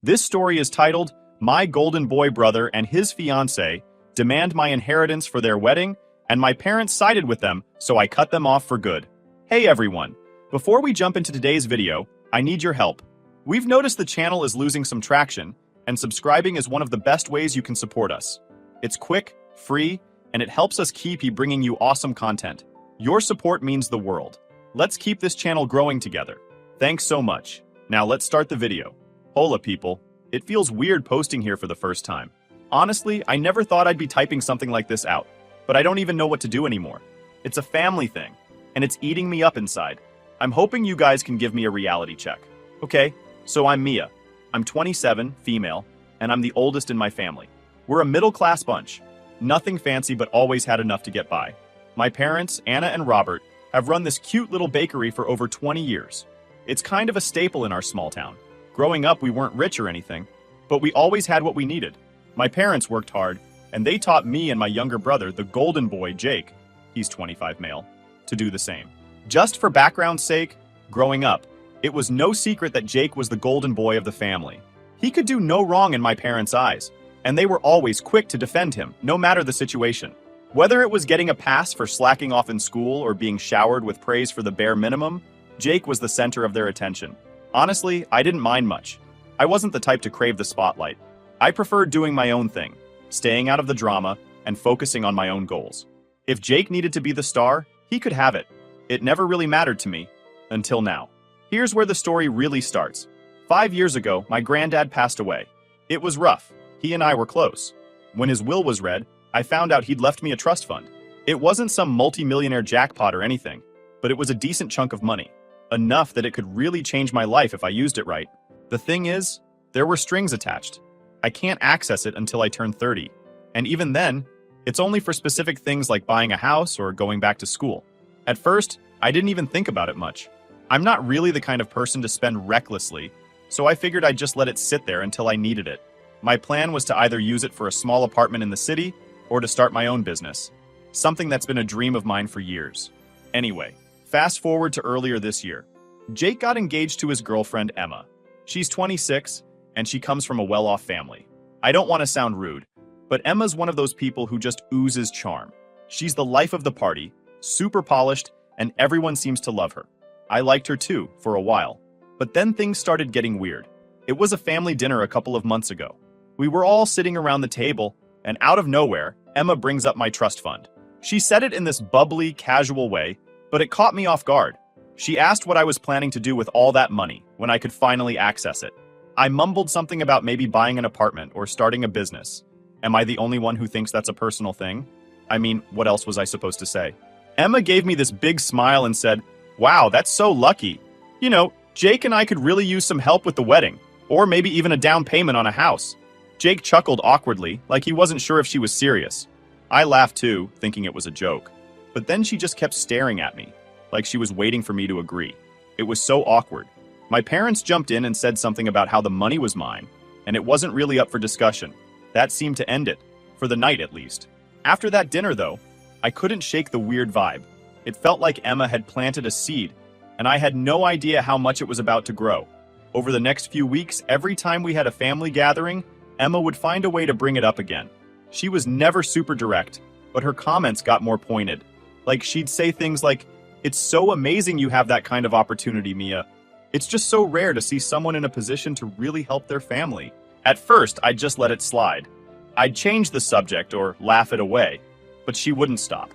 This story is titled, My Golden Boy Brother and His Fiancée Demand My Inheritance for Their Wedding, and My Parents Sided with Them, so I cut them off for good. Hey everyone! Before we jump into today's video, I need your help. We've noticed the channel is losing some traction, and subscribing is one of the best ways you can support us. It's quick, free, and it helps us keep bringing you awesome content. Your support means the world. Let's keep this channel growing together. Thanks so much. Now let's start the video. Hola people, it feels weird posting here for the first time. Honestly, I never thought I'd be typing something like this out, but I don't even know what to do anymore. It's a family thing, and it's eating me up inside. I'm hoping you guys can give me a reality check. Okay, so I'm Mia. I'm 27, female, and I'm the oldest in my family. We're a middle-class bunch. Nothing fancy, but always had enough to get by. My parents, Anna and Robert, have run this cute little bakery for over 20 years. It's kind of a staple in our small town. Growing up, we weren't rich or anything, but we always had what we needed. My parents worked hard, and they taught me and my younger brother, the golden boy, Jake, he's 25 male, to do the same. Just for background's sake, growing up, it was no secret that Jake was the golden boy of the family. He could do no wrong in my parents' eyes, and they were always quick to defend him, no matter the situation. Whether it was getting a pass for slacking off in school or being showered with praise for the bare minimum, Jake was the center of their attention. Honestly, I didn't mind much. I wasn't the type to crave the spotlight. I preferred doing my own thing, staying out of the drama, and focusing on my own goals. If Jake needed to be the star, he could have it. It never really mattered to me, until now. Here's where the story really starts. 5 years ago, my granddad passed away. It was rough. He and I were close. When his will was read, I found out he'd left me a trust fund. It wasn't some multi-millionaire jackpot or anything, but it was a decent chunk of money. Enough that it could really change my life if I used it right. The thing is, there were strings attached. I can't access it until I turn 30. And even then, it's only for specific things like buying a house or going back to school. At first, I didn't even think about it much. I'm not really the kind of person to spend recklessly, so I figured I'd just let it sit there until I needed it. My plan was to either use it for a small apartment in the city or to start my own business. Something that's been a dream of mine for years. Anyway, fast forward to earlier this year. Jake got engaged to his girlfriend, Emma. She's 26, and she comes from a well-off family. I don't want to sound rude, but Emma's one of those people who just oozes charm. She's the life of the party, super polished, and everyone seems to love her. I liked her too, for a while. But then things started getting weird. It was a family dinner a couple of months ago. We were all sitting around the table, and out of nowhere, Emma brings up my trust fund. She said it in this bubbly, casual way, but it caught me off guard. She asked what I was planning to do with all that money when I could finally access it. I mumbled something about maybe buying an apartment or starting a business. Am I the only one who thinks that's a personal thing? I mean, what else was I supposed to say? Emma gave me this big smile and said, "Wow, that's so lucky. You know, Jake and I could really use some help with the wedding, or maybe even a down payment on a house." Jake chuckled awkwardly, like he wasn't sure if she was serious. I laughed too, thinking it was a joke. But then she just kept staring at me, like she was waiting for me to agree. It was so awkward. My parents jumped in and said something about how the money was mine, and it wasn't really up for discussion. That seemed to end it, for the night at least. After that dinner though, I couldn't shake the weird vibe. It felt like Emma had planted a seed, and I had no idea how much it was about to grow. Over the next few weeks, every time we had a family gathering, Emma would find a way to bring it up again. She was never super direct, but her comments got more pointed. Like she'd say things like, "It's so amazing you have that kind of opportunity, Mia. It's just so rare to see someone in a position to really help their family." At first, I'd just let it slide. I'd change the subject or laugh it away, but she wouldn't stop.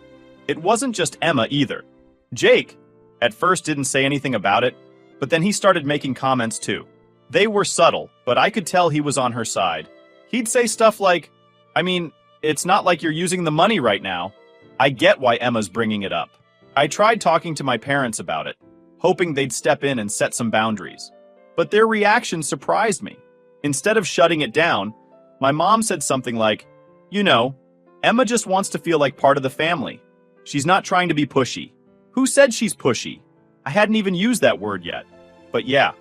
It wasn't just Emma either. Jake, at first, didn't say anything about it, but then he started making comments too. They were subtle, but I could tell he was on her side. He'd say stuff like, "I mean, it's not like you're using the money right now." I get why Emma's bringing it up. I tried talking to my parents about it, hoping they'd step in and set some boundaries. But their reaction surprised me. Instead of shutting it down, my mom said something like, "You know, Emma just wants to feel like part of the family. She's not trying to be pushy." Who said she's pushy? I hadn't even used that word yet. But yeah,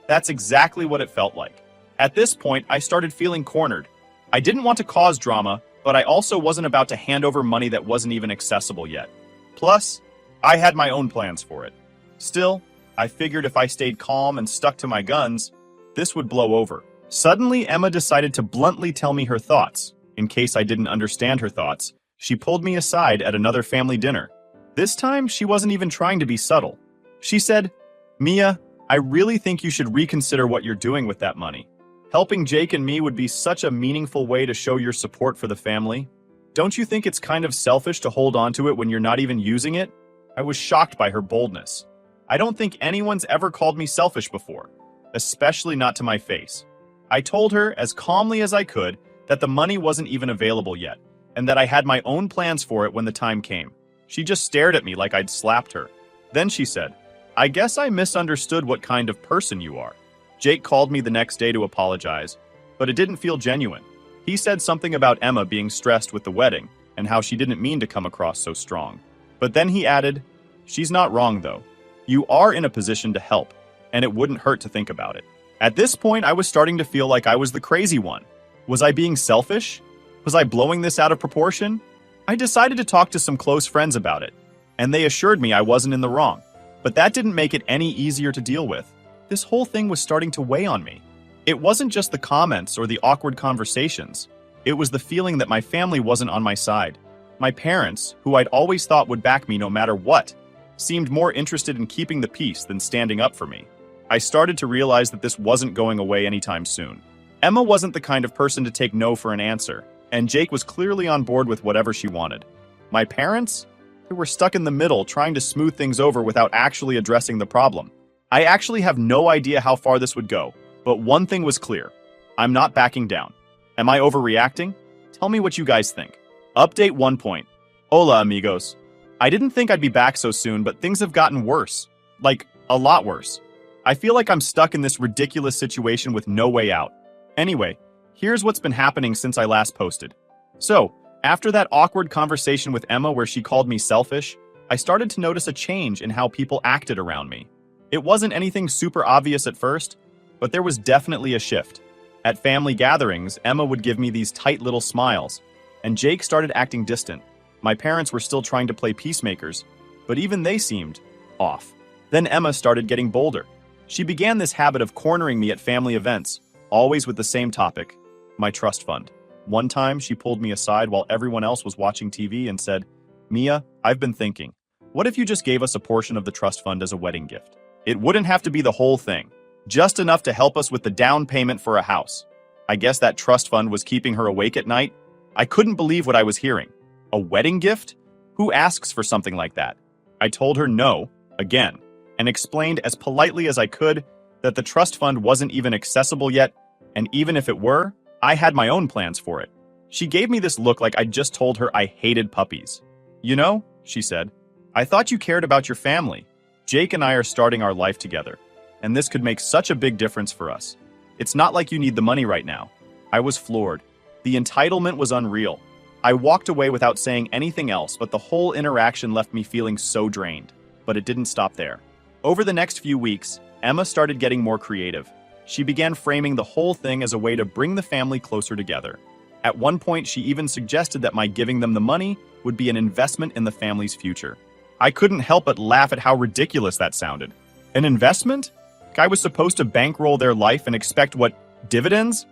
that's exactly what it felt like. At this point, I started feeling cornered. I didn't want to cause drama, but I also wasn't about to hand over money that wasn't even accessible yet. Plus, I had my own plans for it. Still, I figured if I stayed calm and stuck to my guns, this would blow over. Suddenly, Emma decided to bluntly tell me her thoughts. In case I didn't understand her thoughts, she pulled me aside at another family dinner. This time, she wasn't even trying to be subtle. She said, "Mia, I really think you should reconsider what you're doing with that money. Helping Jake and me would be such a meaningful way to show your support for the family. Don't you think it's kind of selfish to hold on to it when you're not even using it?" I was shocked by her boldness. I don't think anyone's ever called me selfish before, especially not to my face. I told her, as calmly as I could, that the money wasn't even available yet, and that I had my own plans for it when the time came. She just stared at me like I'd slapped her. Then she said, "I guess I misunderstood what kind of person you are." Jake called me the next day to apologize, but it didn't feel genuine. He said something about Emma being stressed with the wedding and how she didn't mean to come across so strong. But then he added, "She's not wrong though. You are in a position to help, and it wouldn't hurt to think about it." At this point, I was starting to feel like I was the crazy one. Was I being selfish? Was I blowing this out of proportion? I decided to talk to some close friends about it, and they assured me I wasn't in the wrong. But that didn't make it any easier to deal with. This whole thing was starting to weigh on me. It wasn't just the comments or the awkward conversations. It was the feeling that my family wasn't on my side. My parents, who I'd always thought would back me no matter what, seemed more interested in keeping the peace than standing up for me. I started to realize that this wasn't going away anytime soon. Emma wasn't the kind of person to take no for an answer, and Jake was clearly on board with whatever she wanted. My parents? They were stuck in the middle, trying to smooth things over without actually addressing the problem. I actually have no idea how far this would go, but one thing was clear. I'm not backing down. Am I overreacting? Tell me what you guys think. Update 1 point. Hola, amigos. I didn't think I'd be back so soon, but things have gotten worse. Like, a lot worse. I feel like I'm stuck in this ridiculous situation with no way out. Anyway, here's what's been happening since I last posted. So, after that awkward conversation with Emma where she called me selfish, I started to notice a change in how people acted around me. It wasn't anything super obvious at first, but there was definitely a shift. At family gatherings, Emma would give me these tight little smiles, and Jake started acting distant. My parents were still trying to play peacemakers, but even they seemed off. Then Emma started getting bolder. She began this habit of cornering me at family events, always with the same topic, my trust fund. One time, she pulled me aside while everyone else was watching TV and said, "Mia, I've been thinking, what if you just gave us a portion of the trust fund as a wedding gift? It wouldn't have to be the whole thing, just enough to help us with the down payment for a house." I guess that trust fund was keeping her awake at night. I couldn't believe what I was hearing. A wedding gift? Who asks for something like that? I told her no, again, and explained as politely as I could that the trust fund wasn't even accessible yet, and even if it were, I had my own plans for it. She gave me this look like I'd just told her I hated puppies. "You know," she said, "I thought you cared about your family. Jake and I are starting our life together, and this could make such a big difference for us. It's not like you need the money right now." I was floored. The entitlement was unreal. I walked away without saying anything else, but the whole interaction left me feeling so drained. But it didn't stop there. Over the next few weeks, Emma started getting more creative. She began framing the whole thing as a way to bring the family closer together. At one point, she even suggested that my giving them the money would be an investment in the family's future. I couldn't help but laugh at how ridiculous that sounded. An investment? Like I was supposed to bankroll their life and expect what, dividends?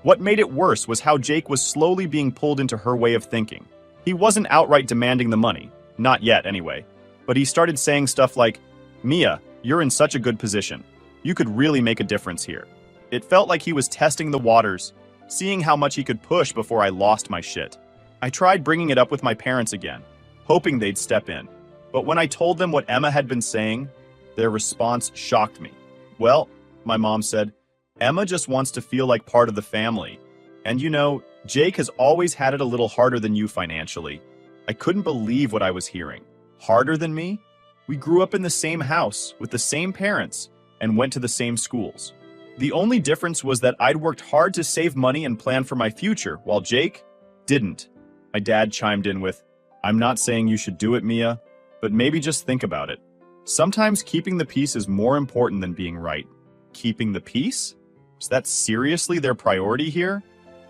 What made it worse was how Jake was slowly being pulled into her way of thinking. He wasn't outright demanding the money, not yet anyway, but he started saying stuff like, "Mia, you're in such a good position. You could really make a difference here." It felt like he was testing the waters, seeing how much he could push before I lost my shit. I tried bringing it up with my parents again, hoping they'd step in. But when I told them what Emma had been saying, their response shocked me. "Well," my mom said, "Emma just wants to feel like part of the family. And you know, Jake has always had it a little harder than you financially." I couldn't believe what I was hearing. Harder than me? We grew up in the same house, with the same parents, and went to the same schools. The only difference was that I'd worked hard to save money and plan for my future, while Jake didn't. My dad chimed in with, "I'm not saying you should do it, Mia, but maybe just think about it. Sometimes keeping the peace is more important than being right." Keeping the peace? Was that seriously their priority here?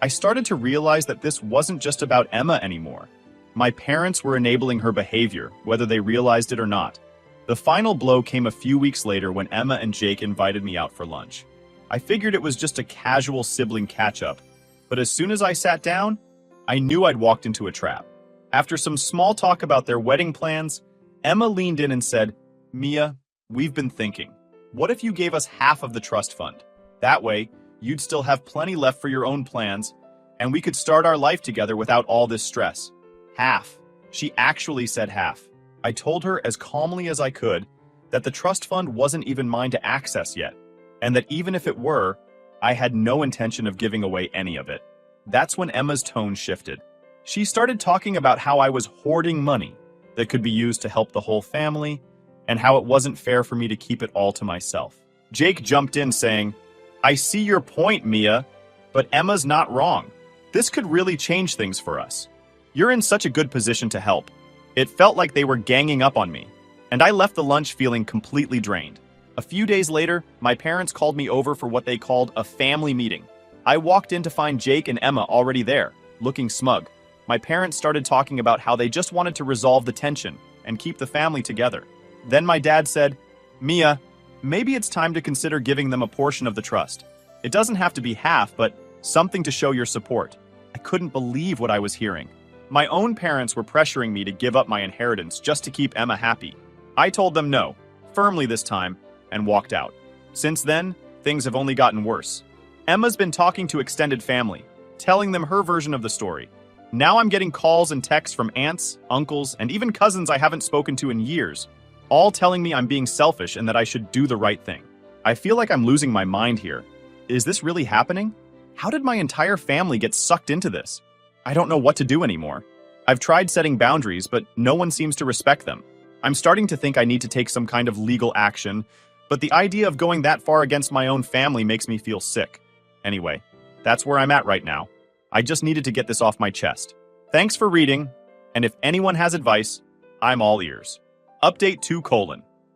I started to realize that this wasn't just about Emma anymore. My parents were enabling her behavior, whether they realized it or not. The final blow came a few weeks later when Emma and Jake invited me out for lunch. I figured it was just a casual sibling catch-up, but as soon as I sat down, I knew I'd walked into a trap. After some small talk about their wedding plans, Emma leaned in and said, "Mia, we've been thinking. What if you gave us half of the trust fund? That way, you'd still have plenty left for your own plans, and we could start our life together without all this stress." Half. She actually said half. I told her as calmly as I could that the trust fund wasn't even mine to access yet, and that even if it were, I had no intention of giving away any of it. That's when Emma's tone shifted. She started talking about how I was hoarding money that could be used to help the whole family, and how it wasn't fair for me to keep it all to myself. Jake jumped in saying, "I see your point, Mia, but Emma's not wrong. This could really change things for us. You're in such a good position to help." It felt like they were ganging up on me, and I left the lunch feeling completely drained. A few days later, my parents called me over for what they called a family meeting. I walked in to find Jake and Emma already there, looking smug. My parents started talking about how they just wanted to resolve the tension and keep the family together. Then my dad said, "Mia, maybe it's time to consider giving them a portion of the trust. It doesn't have to be half, but something to show your support." I couldn't believe what I was hearing. My own parents were pressuring me to give up my inheritance just to keep Emma happy. I told them no, firmly this time, and walked out. Since then, things have only gotten worse. Emma's been talking to extended family, telling them her version of the story. Now I'm getting calls and texts from aunts, uncles, and even cousins I haven't spoken to in years, all telling me I'm being selfish and that I should do the right thing. I feel like I'm losing my mind here. Is this really happening? How did my entire family get sucked into this? I don't know what to do anymore. I've tried setting boundaries, but no one seems to respect them. I'm starting to think I need to take some kind of legal action, but the idea of going that far against my own family makes me feel sick. Anyway, that's where I'm at right now. I just needed to get this off my chest. Thanks for reading, and if anyone has advice, I'm all ears. Update 2: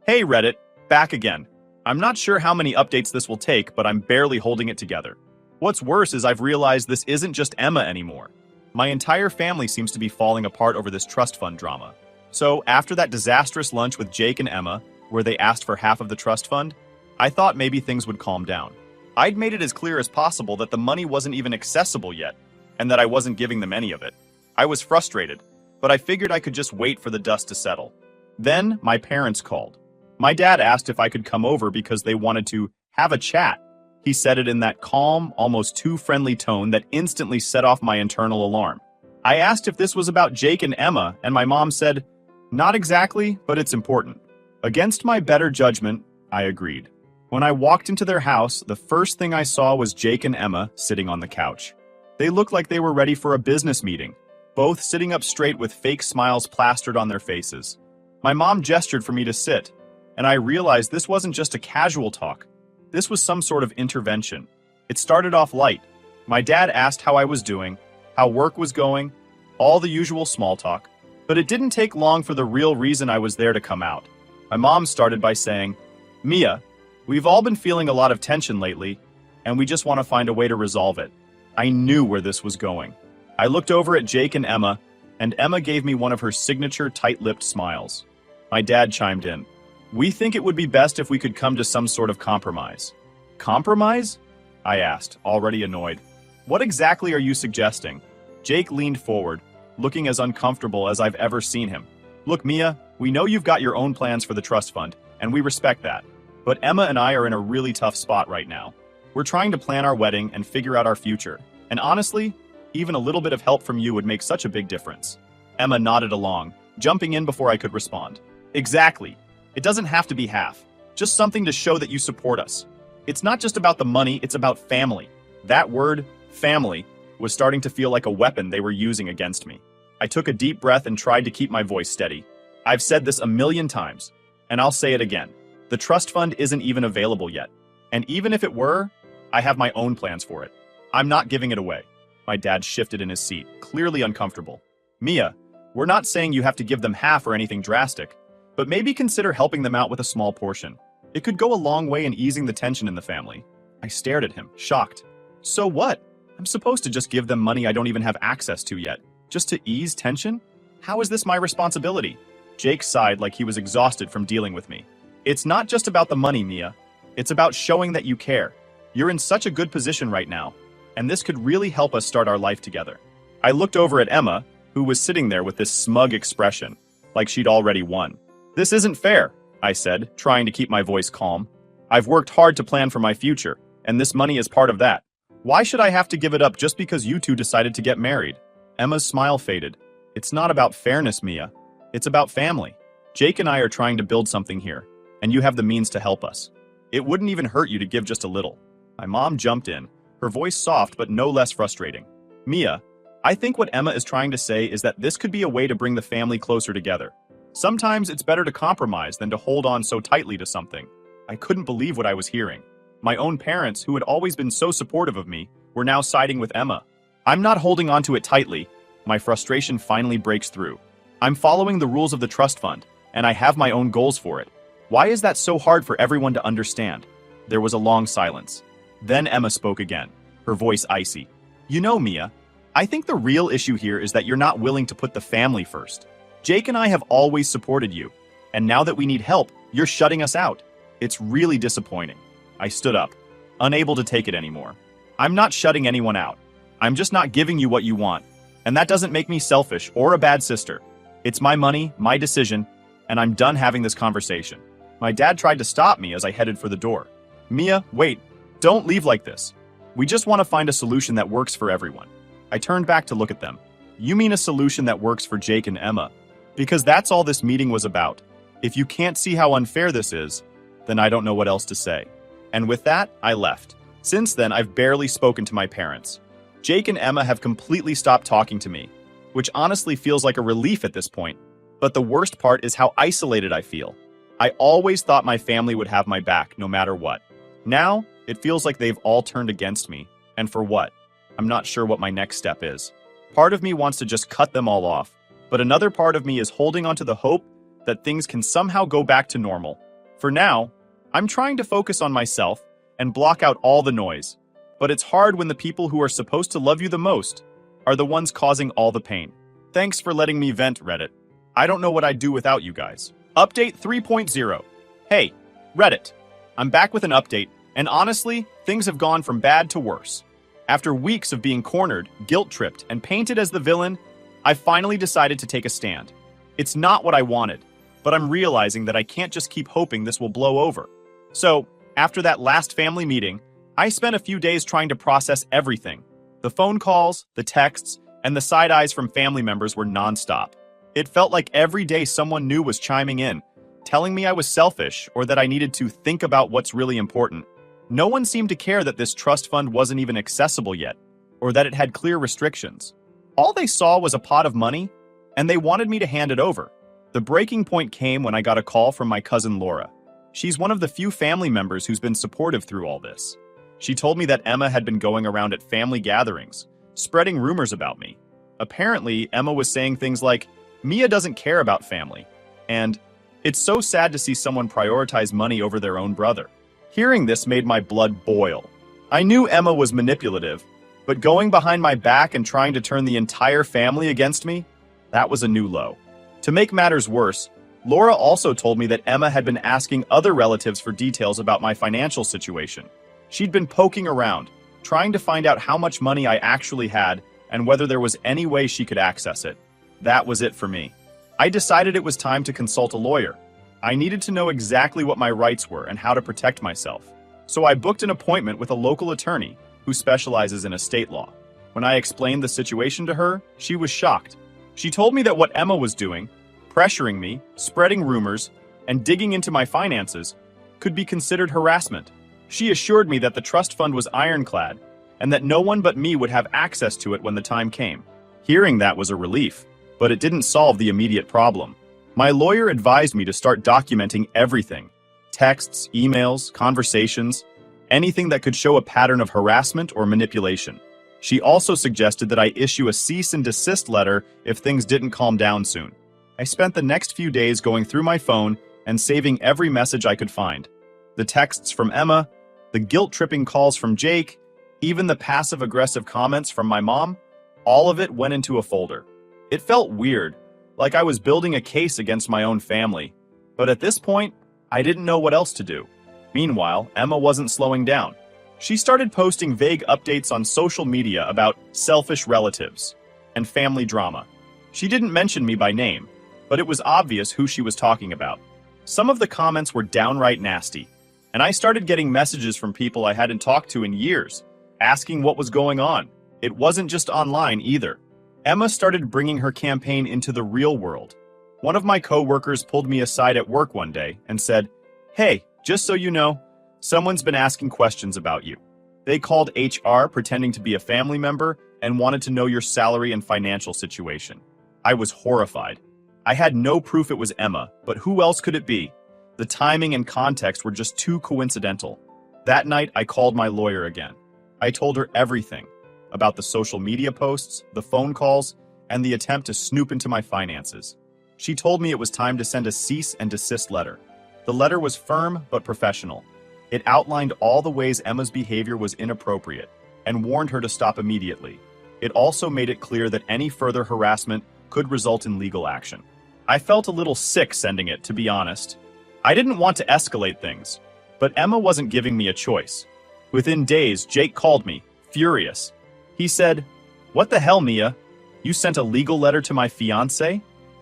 Hey Reddit, back again. I'm not sure how many updates this will take, but I'm barely holding it together. What's worse is I've realized this isn't just Emma anymore. My entire family seems to be falling apart over this trust fund drama. So after that disastrous lunch with Jake and Emma, where they asked for half of the trust fund, I thought maybe things would calm down. I'd made it as clear as possible that the money wasn't even accessible yet, and that I wasn't giving them any of it. I was frustrated, but I figured I could just wait for the dust to settle. Then my parents called. My dad asked if I could come over because they wanted to have a chat. He said it in that calm, almost too friendly tone that instantly set off my internal alarm. I asked if this was about Jake and Emma, and my mom said, "Not exactly, but it's important." Against my better judgment, I agreed. When I walked into their house, the first thing I saw was Jake and Emma sitting on the couch. They looked like they were ready for a business meeting, both sitting up straight with fake smiles plastered on their faces. My mom gestured for me to sit, and I realized this wasn't just a casual talk. This was some sort of intervention. It started off light. My dad asked how I was doing, how work was going, all the usual small talk. But it didn't take long for the real reason I was there to come out. My mom started by saying, "Mia, we've all been feeling a lot of tension lately, and we just want to find a way to resolve it." I knew where this was going. I looked over at Jake and Emma gave me one of her signature tight-lipped smiles. My dad chimed in. "We think it would be best if we could come to some sort of compromise." "Compromise?" I asked, already annoyed. "What exactly are you suggesting?" Jake leaned forward, looking as uncomfortable as I've ever seen him. "Look, Mia, we know you've got your own plans for the trust fund, and we respect that. But Emma and I are in a really tough spot right now. We're trying to plan our wedding and figure out our future. And honestly, even a little bit of help from you would make such a big difference." Emma nodded along, jumping in before I could respond. "Exactly. It doesn't have to be half. Just something to show that you support us. It's not just about the money, it's about family." That word, family, was starting to feel like a weapon they were using against me. I took a deep breath and tried to keep my voice steady. I've said this a million times, and I'll say it again. The trust fund isn't even available yet. And even if it were, I have my own plans for it. I'm not giving it away. My dad shifted in his seat, clearly uncomfortable. "Mia, we're not saying you have to give them half or anything drastic, but maybe consider helping them out with a small portion. It could go a long way in easing the tension in the family." I stared at him, shocked. "So what? I'm supposed to just give them money I don't even have access to yet, just to ease tension? How is this my responsibility?" Jake sighed like he was exhausted from dealing with me. "It's not just about the money, Mia. It's about showing that you care. You're in such a good position right now, and this could really help us start our life together. I looked over at Emma, who was sitting there with this smug expression, like she'd already won. This isn't fair, I said, trying to keep my voice calm. I've worked hard to plan for my future, and this money is part of that. Why should I have to give it up just because you two decided to get married? Emma's smile faded. It's not about fairness, Mia. It's about family. Jake and I are trying to build something here, and you have the means to help us. It wouldn't even hurt you to give just a little. My mom jumped in, her voice soft but no less frustrating. Mia, I think what Emma is trying to say is that this could be a way to bring the family closer together. Sometimes it's better to compromise than to hold on so tightly to something. I couldn't believe what I was hearing. My own parents, who had always been so supportive of me, were now siding with Emma. I'm not holding on to it tightly. My frustration finally breaks through. I'm following the rules of the trust fund, and I have my own goals for it. Why is that so hard for everyone to understand? There was a long silence. Then Emma spoke again, her voice icy. You know, Mia, I think the real issue here is that you're not willing to put the family first. Jake and I have always supported you, and now that we need help, you're shutting us out. It's really disappointing. I stood up, unable to take it anymore. I'm not shutting anyone out. I'm just not giving you what you want. And that doesn't make me selfish or a bad sister. It's my money, my decision, and I'm done having this conversation. My dad tried to stop me as I headed for the door. Mia, wait, don't leave like this. We just want to find a solution that works for everyone. I turned back to look at them. You mean a solution that works for Jake and Emma? Because that's all this meeting was about. If you can't see how unfair this is, then I don't know what else to say. And with that, I left. Since then, I've barely spoken to my parents. Jake and Emma have completely stopped talking to me, which honestly feels like a relief at this point. But the worst part is how isolated I feel. I always thought my family would have my back no matter what. Now, it feels like they've all turned against me. And for what? I'm not sure what my next step is. Part of me wants to just cut them all off, but another part of me is holding on to the hope that things can somehow go back to normal. For now, I'm trying to focus on myself and block out all the noise. But it's hard when the people who are supposed to love you the most are the ones causing all the pain. Thanks for letting me vent, Reddit. I don't know what I'd do without you guys. Update 3.0. Hey, Reddit. I'm back with an update, and honestly, things have gone from bad to worse. After weeks of being cornered, guilt-tripped, and painted as the villain, I finally decided to take a stand. It's not what I wanted, but I'm realizing that I can't just keep hoping this will blow over. So, after that last family meeting, I spent a few days trying to process everything. The phone calls, the texts, and the side eyes from family members were nonstop. It felt like every day someone new was chiming in, telling me I was selfish or that I needed to think about what's really important. No one seemed to care that this trust fund wasn't even accessible yet, or that it had clear restrictions. All they saw was a pot of money, and they wanted me to hand it over. The breaking point came when I got a call from my cousin Laura. She's one of the few family members who's been supportive through all this. She told me that Emma had been going around at family gatherings, spreading rumors about me. Apparently, Emma was saying things like, Mia doesn't care about family, and it's so sad to see someone prioritize money over their own brother. Hearing this made my blood boil. I knew Emma was manipulative, but going behind my back and trying to turn the entire family against me, that was a new low. To make matters worse, Laura also told me that Emma had been asking other relatives for details about my financial situation. She'd been poking around, trying to find out how much money I actually had and whether there was any way she could access it. That was it for me. I decided it was time to consult a lawyer. I needed to know exactly what my rights were and how to protect myself. So I booked an appointment with a local attorney who specializes in estate law. When I explained the situation to her, she was shocked. She told me that what Emma was doing, pressuring me, spreading rumors, and digging into my finances, could be considered harassment. She assured me that the trust fund was ironclad and that no one but me would have access to it when the time came. Hearing that was a relief, but it didn't solve the immediate problem. My lawyer advised me to start documenting everything: texts, emails, conversations, anything that could show a pattern of harassment or manipulation. She also suggested that I issue a cease and desist letter if things didn't calm down soon. I spent the next few days going through my phone and saving every message I could find. The texts from Emma, the guilt-tripping calls from Jake, even the passive-aggressive comments from my mom, all of it went into a folder. It felt weird, like I was building a case against my own family. But at this point, I didn't know what else to do. Meanwhile, Emma wasn't slowing down. She started posting vague updates on social media about selfish relatives and family drama. She didn't mention me by name, but it was obvious who she was talking about. Some of the comments were downright nasty, and I started getting messages from people I hadn't talked to in years, asking what was going on. It wasn't just online either. Emma started bringing her campaign into the real world. One of my coworkers pulled me aside at work one day and said, "Hey, just so you know, someone's been asking questions about you. They called HR pretending to be a family member and wanted to know your salary and financial situation." I was horrified. I had no proof it was Emma, but who else could it be? The timing and context were just too coincidental. That night, I called my lawyer again. I told her everything about the social media posts, the phone calls, and the attempt to snoop into my finances. She told me it was time to send a cease and desist letter. The letter was firm but professional. It outlined all the ways Emma's behavior was inappropriate and warned her to stop immediately. It also made it clear that any further harassment could result in legal action. I felt a little sick sending it, to be honest. I didn't want to escalate things, but Emma wasn't giving me a choice. Within days, Jake called me, furious. He said, "What the hell, Mia? You sent a legal letter to my fiancé?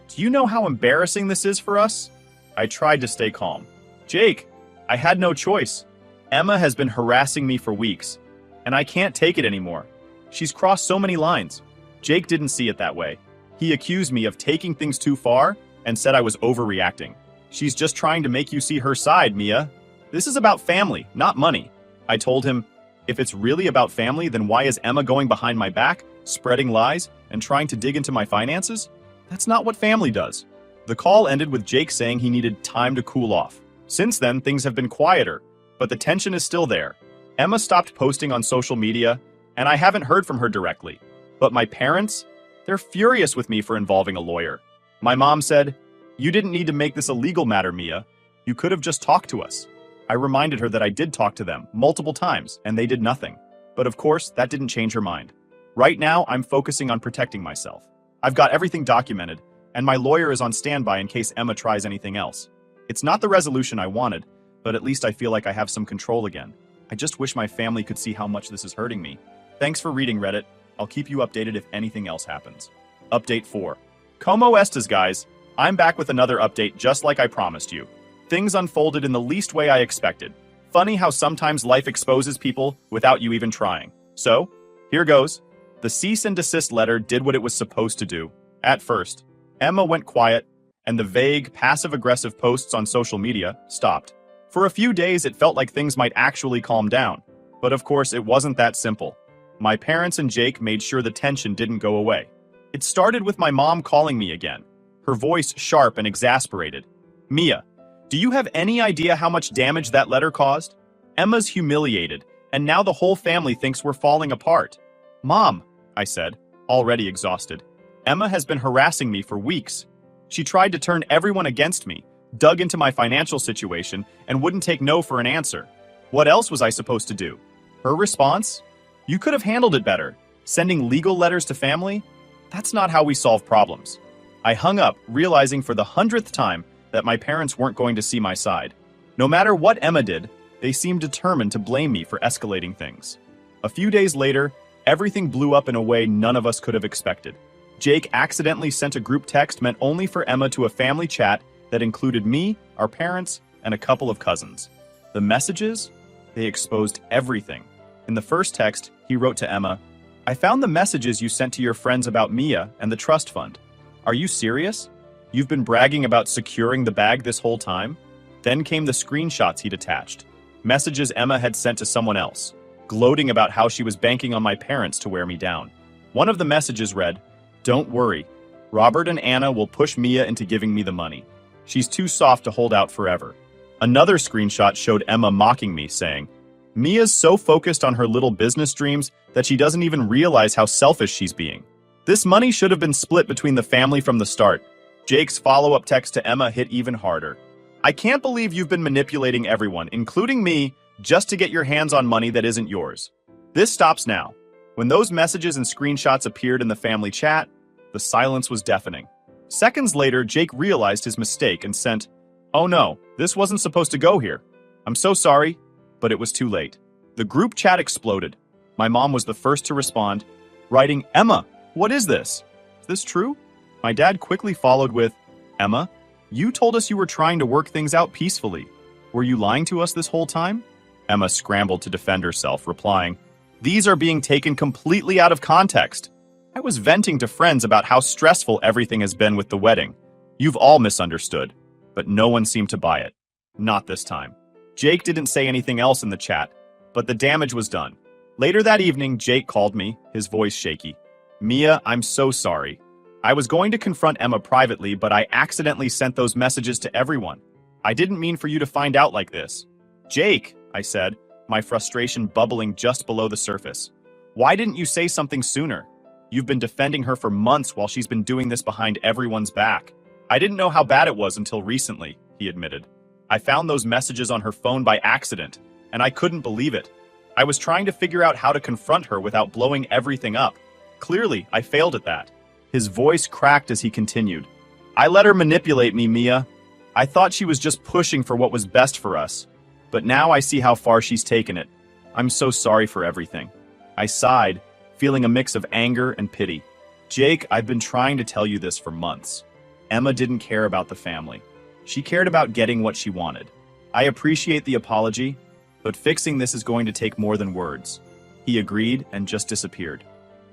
Do you know how embarrassing this is for us?" I tried to stay calm. "Jake, I had no choice. Emma has been harassing me for weeks, and I can't take it anymore. She's crossed so many lines." Jake didn't see it that way. He accused me of taking things too far and said I was overreacting. "She's just trying to make you see her side, Mia. This is about family, not money." I told him, if it's really about family, then why is Emma going behind my back, spreading lies, and trying to dig into my finances? That's not what family does. The call ended with Jake saying he needed time to cool off. Since then, things have been quieter, but the tension is still there. Emma stopped posting on social media, and I haven't heard from her directly. But my parents? They're furious with me for involving a lawyer. My mom said, "You didn't need to make this a legal matter, Mia. You could have just talked to us." I reminded her that I did talk to them multiple times, and they did nothing. But of course, that didn't change her mind. Right now, I'm focusing on protecting myself. I've got everything documented, and my lawyer is on standby in case Emma tries anything else. It's not the resolution I wanted, but at least I feel like I have some control again. I just wish my family could see how much this is hurting me. Thanks for reading, Reddit. I'll keep you updated if anything else happens. Update 4. Como estas, guys? I'm back with another update just like I promised you. Things unfolded in the least way I expected. Funny how sometimes life exposes people without you even trying. So, here goes. The cease and desist letter did what it was supposed to do. At first, Emma went quiet, and the vague, passive-aggressive posts on social media stopped. For a few days, it felt like things might actually calm down. But of course, it wasn't that simple. My parents and Jake made sure the tension didn't go away. It started with my mom calling me again, her voice sharp and exasperated. "Mia, do you have any idea how much damage that letter caused? Emma's humiliated, and now the whole family thinks we're falling apart." "Mom," I said, already exhausted, "Emma has been harassing me for weeks. She tried to turn everyone against me, dug into my financial situation, and wouldn't take no for an answer. What else was I supposed to do?" Her response? "You could have handled it better. Sending legal letters to family? That's not how we solve problems." I hung up, realizing for the 100th time that my parents weren't going to see my side. No matter what Emma did, they seemed determined to blame me for escalating things. A few days later, everything blew up in a way none of us could have expected. Jake accidentally sent a group text meant only for Emma to a family chat that included me, our parents, and a couple of cousins. The messages? They exposed everything. In the first text, he wrote to Emma, "I found the messages you sent to your friends about Mia and the trust fund. Are you serious? You've been bragging about securing the bag this whole time?" Then came the screenshots he'd attached. Messages Emma had sent to someone else, gloating about how she was banking on my parents to wear me down. One of the messages read, "Don't worry. Robert and Anna will push Mia into giving me the money. She's too soft to hold out forever." Another screenshot showed Emma mocking me, saying, "Mia's so focused on her little business dreams that she doesn't even realize how selfish she's being. This money should have been split between the family from the start." Jake's follow-up text to Emma hit even harder. "I can't believe you've been manipulating everyone, including me, just to get your hands on money that isn't yours. This stops now." When those messages and screenshots appeared in the family chat, the silence was deafening. Seconds later, Jake realized his mistake and sent, "Oh no, this wasn't supposed to go here. I'm so sorry." But it was too late. The group chat exploded. My mom was the first to respond, writing, "Emma, what is this? Is this true?" My dad quickly followed with, "Emma, you told us you were trying to work things out peacefully. Were you lying to us this whole time?" Emma scrambled to defend herself, replying, "These are being taken completely out of context. I was venting to friends about how stressful everything has been with the wedding. You've all misunderstood." But no one seemed to buy it. Not this time. Jake didn't say anything else in the chat, but the damage was done. Later that evening, Jake called me, his voice shaky. "Mia, I'm so sorry. I was going to confront Emma privately, but I accidentally sent those messages to everyone. I didn't mean for you to find out like this." "Jake," I said, my frustration bubbling just below the surface. "Why didn't you say something sooner? You've been defending her for months while she's been doing this behind everyone's back." "I didn't know how bad it was until recently," he admitted. "I found those messages on her phone by accident, and I couldn't believe it. I was trying to figure out how to confront her without blowing everything up. Clearly, I failed at that." His voice cracked as he continued. "I let her manipulate me, Mia. I thought she was just pushing for what was best for us. But now I see how far she's taken it. I'm so sorry for everything." I sighed, feeling a mix of anger and pity. "Jake, I've been trying to tell you this for months. Emma didn't care about the family. She cared about getting what she wanted. I appreciate the apology, but fixing this is going to take more than words." He agreed and just disappeared.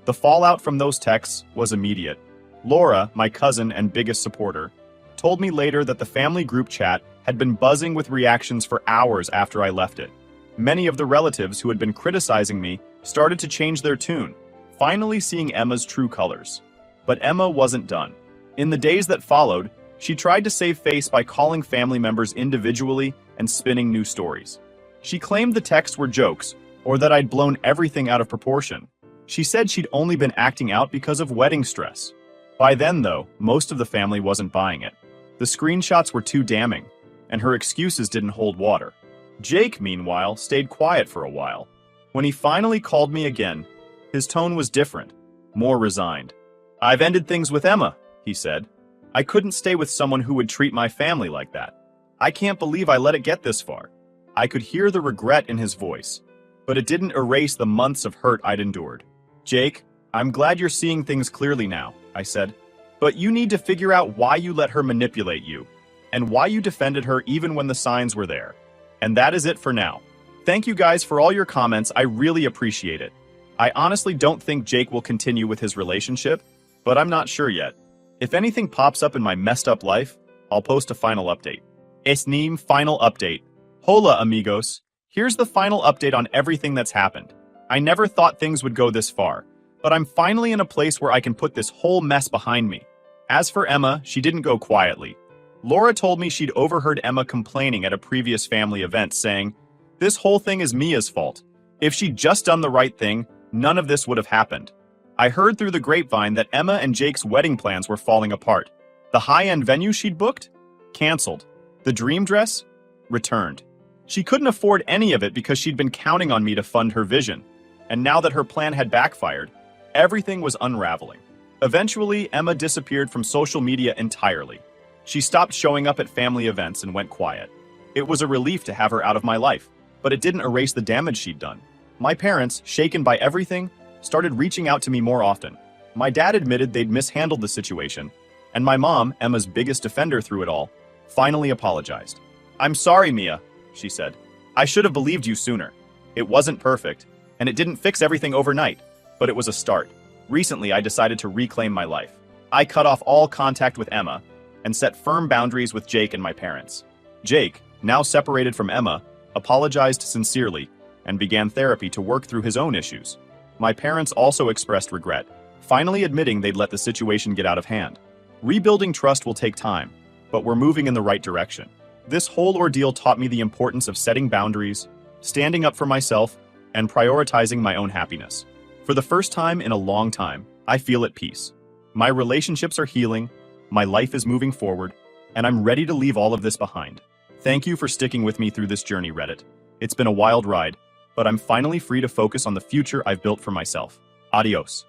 The fallout from those texts was immediate. Laura, my cousin and biggest supporter, told me later that the family group chat had been buzzing with reactions for hours after I left it. Many of the relatives who had been criticizing me started to change their tune, finally seeing Emma's true colors. But Emma wasn't done. In the days that followed, she tried to save face by calling family members individually and spinning new stories. She claimed the texts were jokes, or that I'd blown everything out of proportion. She said she'd only been acting out because of wedding stress. By then, though, most of the family wasn't buying it. The screenshots were too damning, and her excuses didn't hold water. Jake, meanwhile, stayed quiet for a while. When he finally called me again, his tone was different, more resigned. "I've ended things with Emma," he said. "I couldn't stay with someone who would treat my family like that. I can't believe I let it get this far." I could hear the regret in his voice, but it didn't erase the months of hurt I'd endured. "Jake, I'm glad you're seeing things clearly now," I said. "But you need to figure out why you let her manipulate you, and why you defended her even when the signs were there. And that is it for now. Thank you guys for all your comments, I really appreciate it. I honestly don't think Jake will continue with his relationship, but I'm not sure yet. If anything pops up in my messed up life, I'll post a final update." Esnim final update. Hola amigos. Here's the final update on everything that's happened. I never thought things would go this far, but I'm finally in a place where I can put this whole mess behind me. As for Emma, she didn't go quietly. Laura told me she'd overheard Emma complaining at a previous family event, saying, "This whole thing is Mia's fault. If she'd just done the right thing, none of this would have happened." I heard through the grapevine that Emma and Jake's wedding plans were falling apart. The high-end venue she'd booked? Canceled. The dream dress? Returned. She couldn't afford any of it because she'd been counting on me to fund her vision. And now that her plan had backfired, everything was unraveling. Eventually, Emma disappeared from social media entirely. She stopped showing up at family events and went quiet. It was a relief to have her out of my life, but it didn't erase the damage she'd done. My parents, shaken by everything, started reaching out to me more often. My dad admitted they'd mishandled the situation, and my mom, Emma's biggest defender through it all, finally apologized. "I'm sorry, Mia," she said. "I should have believed you sooner. It wasn't perfect, and it didn't fix everything overnight, but it was a start. Recently, I decided to reclaim my life. I cut off all contact with Emma and set firm boundaries with Jake and my parents. Jake, now separated from Emma, apologized sincerely and began therapy to work through his own issues. My parents also expressed regret, finally admitting they'd let the situation get out of hand. Rebuilding trust will take time, but we're moving in the right direction. This whole ordeal taught me the importance of setting boundaries, standing up for myself, and prioritizing my own happiness. For the first time in a long time, I feel at peace. My relationships are healing, my life is moving forward, and I'm ready to leave all of this behind. Thank you for sticking with me through this journey, Reddit. It's been a wild ride, but I'm finally free to focus on the future I've built for myself. Adios.